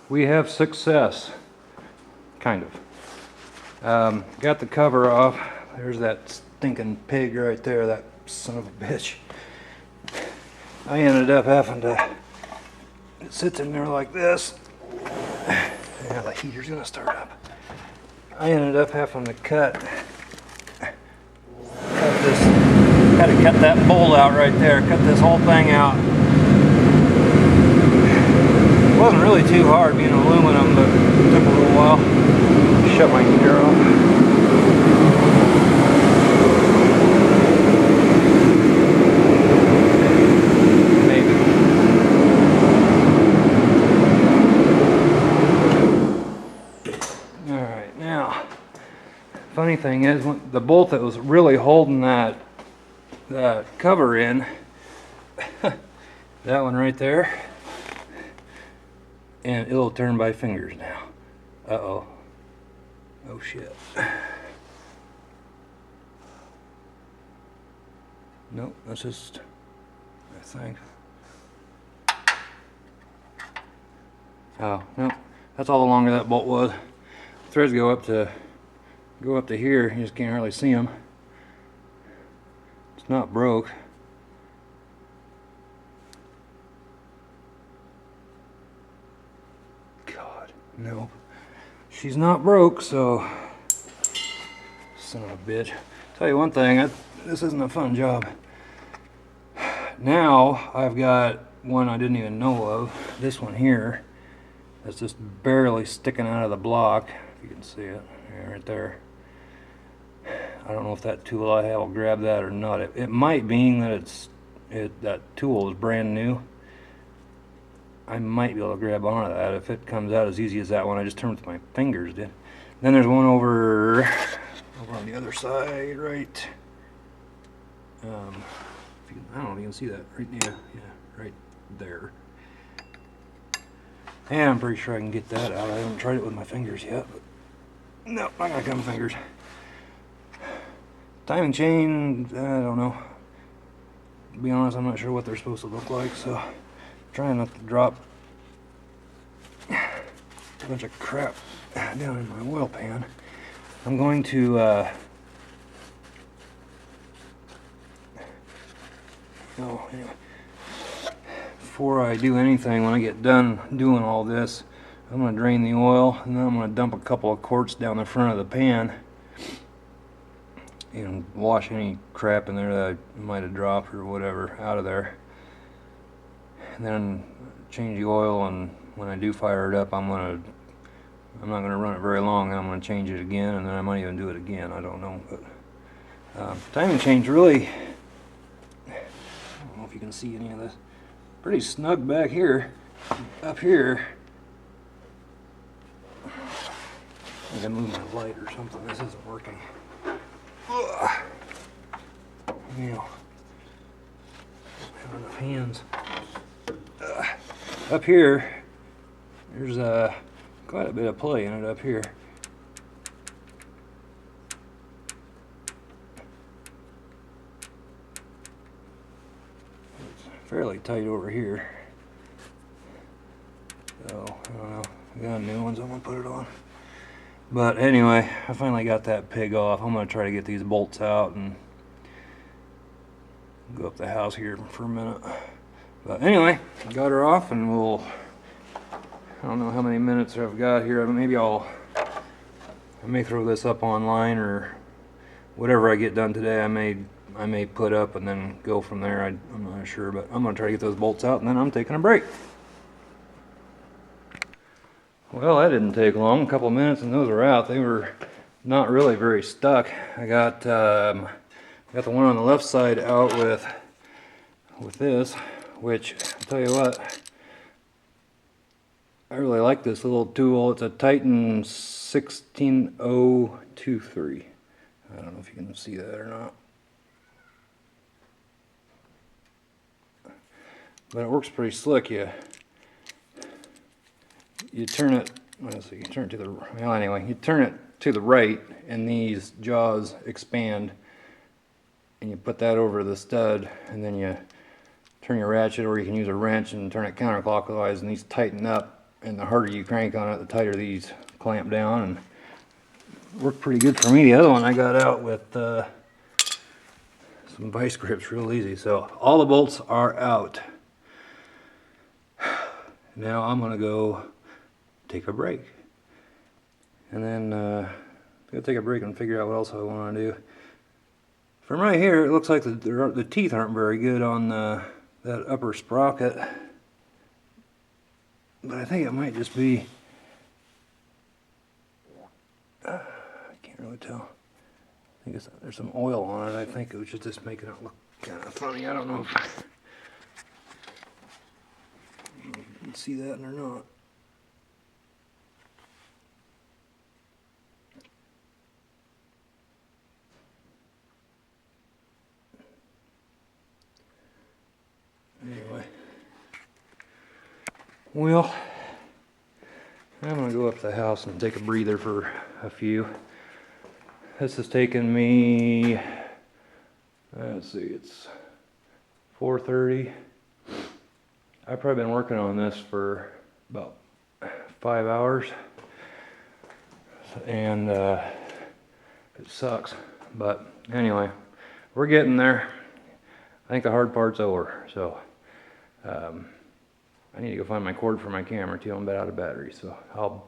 we have success, kind of. Got the cover off. There's that stinking pig right there, that son of a bitch. I ended up having to, it sits in there like this. Yeah, the heater's gonna start up. I ended up having to cut this, had to cut that bolt out right there, cut this whole thing out. It wasn't really too hard being aluminum, but it took a little while. Shut my heater off. Maybe. Alright, now, funny thing is, the bolt that was really holding that cover in, that one right there, and it'll turn by fingers now. Uh-oh. Oh shit. Nope, that's just, I think. Oh, nope. That's all the longer that bolt was. Threads go up to here, you just can't hardly see them. It's not broke. God, nope. She's not broke, so son of a bitch. Tell you one thing, this isn't a fun job. Now I've got one I didn't even know of. This one here that's just barely sticking out of the block. If you can see it, yeah, right there. I don't know if that tool I have will grab that or not. It might, being that that tool is brand new. I might be able to grab onto that if it comes out as easy as that one I just turned with my fingers did. Then there's one over on the other side, right? I don't know if you can see that. Right, yeah, right there. And I'm pretty sure I can get that out. I haven't tried it with my fingers yet, but no, not gonna come fingers. Timing chain, I don't know. To be honest, I'm not sure what they're supposed to look like, so I'm trying not to drop a bunch of crap down in my oil pan. I'm going to anyway, before I do anything, when I get done doing all this, I'm going to drain the oil, and then I'm going to dump a couple of quarts down the front of the pan and wash any crap in there that I might have dropped or whatever out of there. And then change the oil, and when I do fire it up, I'm not going to run it very long, and I'm going to change it again, and then I might even do it again. I don't know, but timing chain's really, I don't know if you can see any of this, pretty snug back here. Up here, I can move my light or something. This isn't working. Ugh. You know, I don't have enough hands. Up here, there's quite a bit of play in it up here. It's fairly tight over here. So, I don't know. I got new ones, I'm going to put it on. But anyway, I finally got that pig off. I'm going to try to get these bolts out and go up the house here for a minute. But anyway, got her off, and I don't know how many minutes I've got here. Maybe I may throw this up online, or whatever I get done today I may put up and then go from there. I'm not sure, but I'm going to try to get those bolts out, and then I'm taking a break. Well, that didn't take long, a couple of minutes, and those are out. They were not really very stuck. I got the one on the left side out with this, which I'll tell you what, I really like this little tool. It's a Titan 16023. I don't know if you can see that or not, but it works pretty slick. You turn it, let's see, you turn it to the, well anyway, you turn it to the right, and these jaws expand, and you put that over the stud, and then you turn your ratchet, or you can use a wrench and turn it counterclockwise, and these tighten up And the harder you crank on it, the tighter these clamp down, and worked pretty good for me. The other one I got out with some vice grips real easy. So all the bolts are out. Now I'm gonna go take a break, and then go take a break and figure out what else I want to do. From right here, it looks like the teeth aren't very good on that upper sprocket, but I think it might just be, I can't really tell. I think there's some oil on it. I think it was just making it look kind of funny. I don't know if you can see that or not. Anyway, well, I'm gonna go up to the house and take a breather for a few. This has taken me, let's see, it's 4:30. I've probably been working on this for about 5 hours, and it sucks, but anyway, we're getting there. I think the hard part's over, so I need to go find my cord for my camera too. I'm about out of battery, so I'll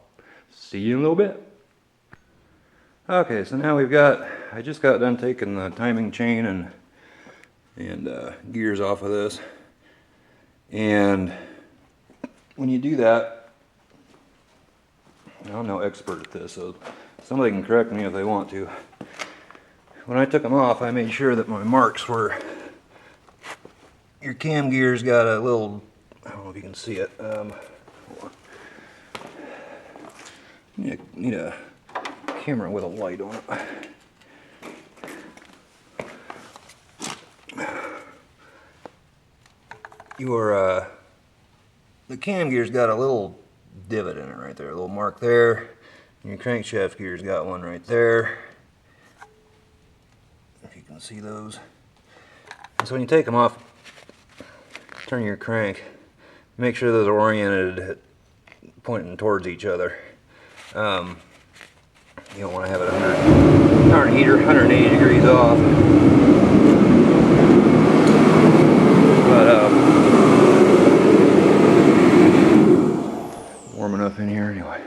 see you in a little bit. Okay, so now I just got done taking the timing chain and gears off of this. And when you do that, I'm no expert at this, so somebody can correct me if they want to. When I took them off, I made sure that my marks were, your cam gears got a little, I don't know if you can see it. Hold on. Need a camera with a light on it. The cam gear's got a little divot in it right there, a little mark there. And your crankshaft gear's got one right there. If you can see those. And so when you take them off, turn your crank, make sure those are oriented pointing towards each other. You don't want to have it 180 degrees off. But warm enough in here anyway.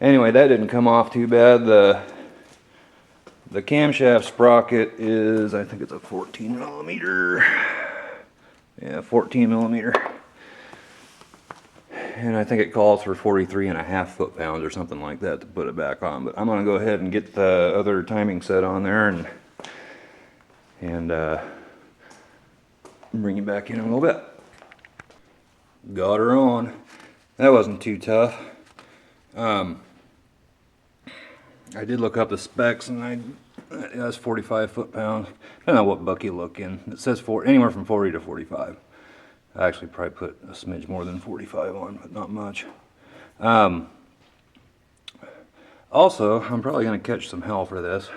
Anyway, that didn't come off too bad. The camshaft sprocket is, I think it's a 14 millimeter. Yeah, 14 millimeter. And I think it calls for 43.5 foot-pounds or something like that to put it back on. But I'm going to go ahead and get the other timing set on there and bring it back in a little bit. Got her on. That wasn't too tough. I did look up the specs, and that's 45 foot-pounds. I don't know what buck you look in. It says anywhere from 40 to 45. I actually probably put a smidge more than 45 on, but not much. Also, I'm probably going to catch some hell for this.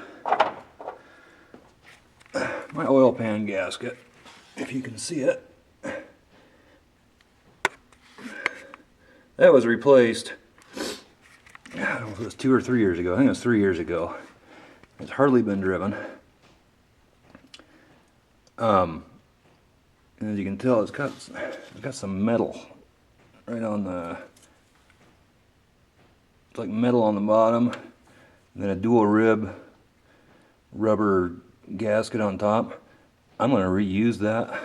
My oil pan gasket, if you can see it, that was replaced, I don't know if it was 2 or 3 years ago. I think it was 3 years ago. It's hardly been driven. And as you can tell, it's got some metal right on it's like metal on the bottom, and then a dual rib rubber gasket on top. I'm going to reuse that.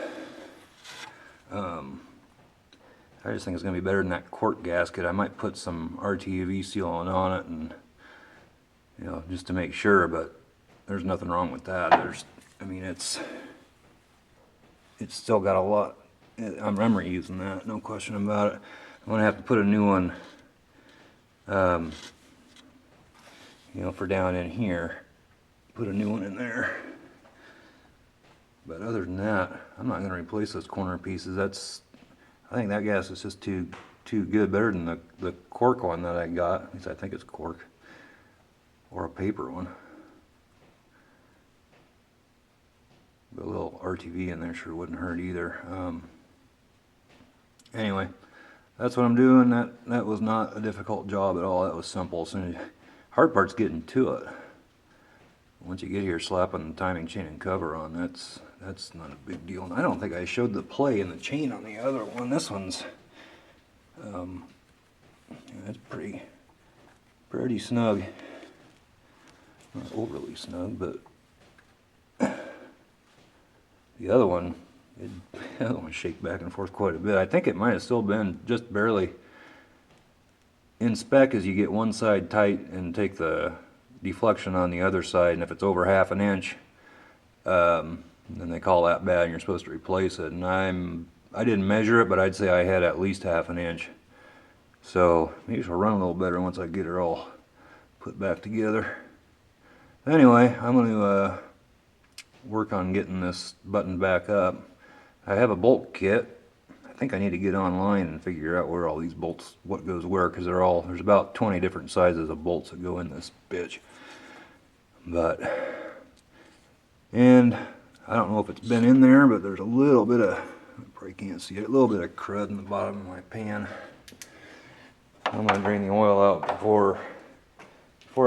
I just think it's going to be better than that cork gasket. I might put some RTUV sealant on it, and just to make sure, but there's nothing wrong with that. I mean, it's still got a lot. I'm reusing that, no question about it. I'm going to have to put a new one, for down in here. Put a new one in there. But other than that, I'm not going to replace those corner pieces. I think that gas is just too good, better than the cork one that I got. At least I think it's cork, or a paper one. But a little RTV in there sure wouldn't hurt either. Anyway, that's what I'm doing. That was not a difficult job at all. That was simple. So hard part's getting to it. Once you get here, slapping the timing chain and cover on, that's not a big deal. And I don't think I showed the play in the chain on the other one. This one's it's pretty snug. Not overly snug, but the other one, the other one shake back and forth quite a bit. I think it might have still been just barely in spec as you get one side tight and take the deflection on the other side, and if it's over 1/2 inch, then they call that bad and you're supposed to replace it. And I didn't measure it, but I'd say I had at least 1/2 inch. So maybe she'll run a little better once I get her all put back together. Anyway, I'm going to work on getting this buttoned back up. I have a bolt kit. I think I need to get online and figure out where all these bolts, what goes where, because there's about 20 different sizes of bolts that go in this bitch. And I don't know if it's been in there, but there's a little bit of, you probably can't see it, a little bit of crud in the bottom of my pan. I'm going to drain the oil out before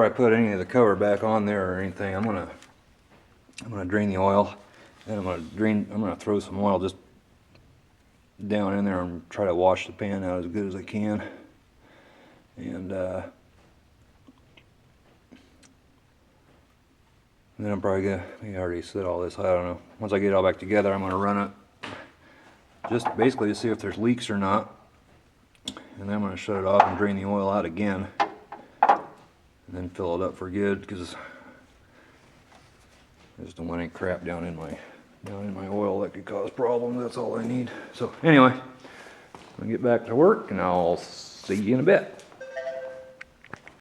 I put any of the cover back on there or anything. I'm going to drain the oil, and I'm going to throw some oil just down in there and try to wash the pan out as good as I can. And then I'm probably gonna, maybe I already said all this, I don't know. Once I get it all back together, I'm gonna run it just basically to see if there's leaks or not. And then I'm gonna shut it off and drain the oil out again. And then fill it up for good, because I just don't want any crap down in my oil that could cause problems. That's all I need. So anyway, I'm gonna get back to work and I'll see you in a bit.